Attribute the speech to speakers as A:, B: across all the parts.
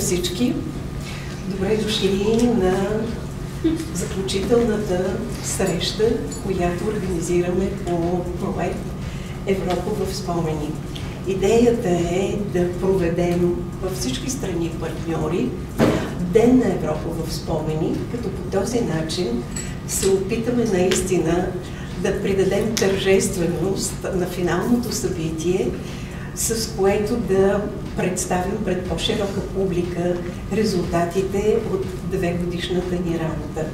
A: всички! Добре дошли на заключителната среща, която организираме по проект Европа в спомени. Идеята е да проведем във всички страни партньори Ден на Европа в спомени, като по този начин се опитаме наистина да придадем тържественост на финалното събитие, с което да представим пред по-широка публика резултатите от 2-годишната ни работа.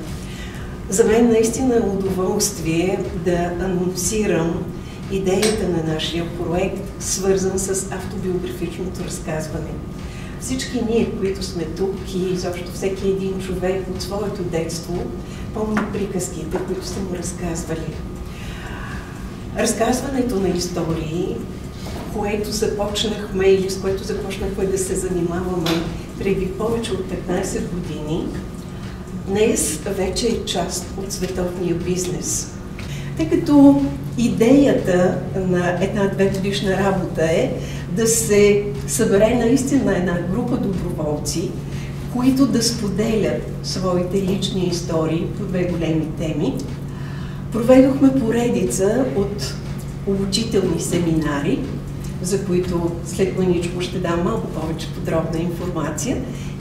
A: За мен наистина е удоволствие да анонсирам идеята на нашия проект, свързан с автобиографичното разказване. Всички ние, които сме тук и изобщо всеки един човек от своето детство, помни приказките, които са му разказвали. Разказването на истории, което започнахме или с което започнахме да се занимаваме преди повече от 15 години, днес вече е част от световния бизнес. Тъй като идеята на една 2-годишна работа е да се събере наистина една група доброволци, които да споделят своите лични истории по 2 големи теми. Проведохме поредица от обучителни семинари, за които след маничко ще дам малко повече подробна информация.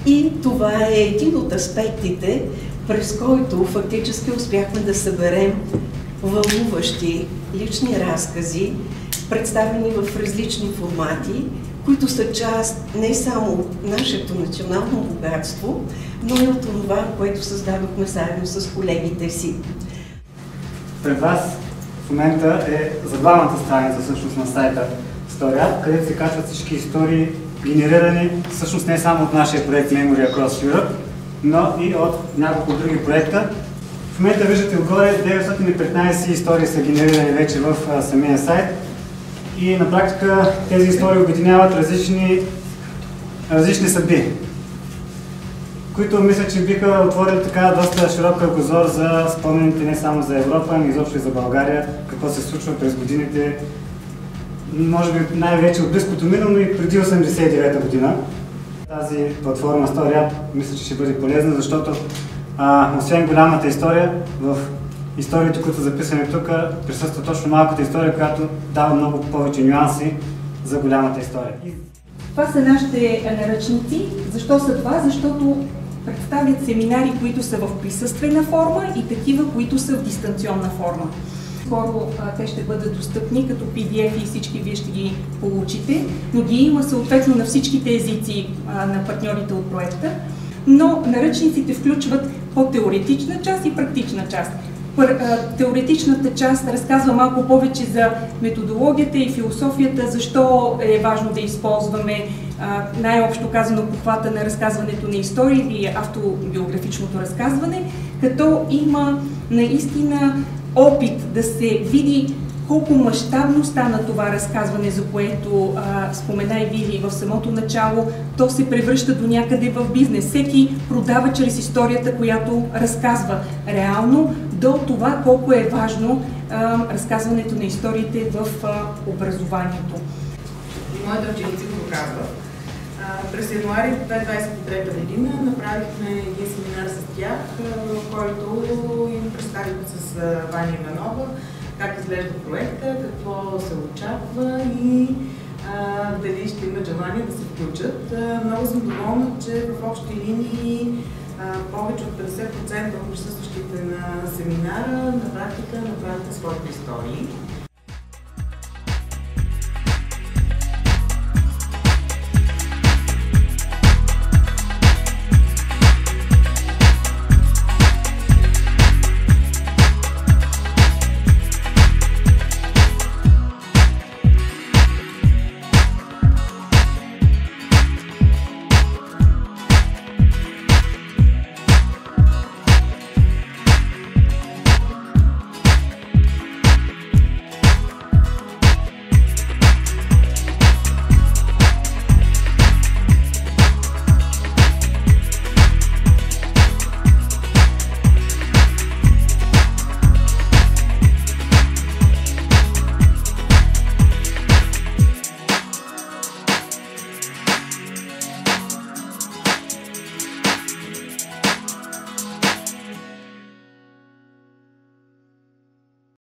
A: И това е един от аспектите, през който фактически успяхме да съберем вълнуващи лични разкази, представени в различни формати, които са част не само от нашето национално богатство, но и от това, което създадохме заедно с колегите си.
B: Пред вас в момента е заглавната страница всъщност на сайта История, където се качват всички истории, генерирани всъщност не само от нашия проект Memory Across Europe, но и от няколко други проекта. В момента виждате отгоре 915 истории са генерирани вече в самия сайт и на практика тези истории обединяват различни съдби, които мисля, че биха отворили така доста широк кръгозор за спомените не само за Европа, но изобщо и за България, какво се случва през годините, може би най-вече от близкото минало, но и преди 1989 година. Тази платформа Story мисля, че ще бъде полезна, защото освен голямата история, в историите, които записваме тук, присъства точно малката история, която дава много повече нюанси за голямата история.
C: Това са нашите наръчници. Защо са това? Защото представят семинари, които са в присъствена форма и такива, които са в дистанционна форма. Скоро те ще бъдат достъпни като PDF и всички вие ще ги получите, но ги има съответно на всичките езици на партньорите от проекта. Но наръчниците включват по-теоретична част и практична част. Теоретичната част разказва малко повече за методологията и философията, защо е важно да използваме най-общо казано похвата на разказването на истории или автобиографичното разказване, като има наистина опит да се види колко мащабно стана това разказване, за което спомена и Вили в самото начало, то се превръща до някъде в бизнес. Всеки продава чрез историята, която разказва реално, до това колко е важно разказването на историите в образованието.
D: Моите ученици го казват. През януари 2023 година направихме един семинар с тях, в който им представихме с Ваня Иванова как изглежда проекта, какво се очаква и дали ще имат желание да се включат. Много съм доволна, че в общи линии повече от 50% от присъстващите на семинара на практика направиха своите истории.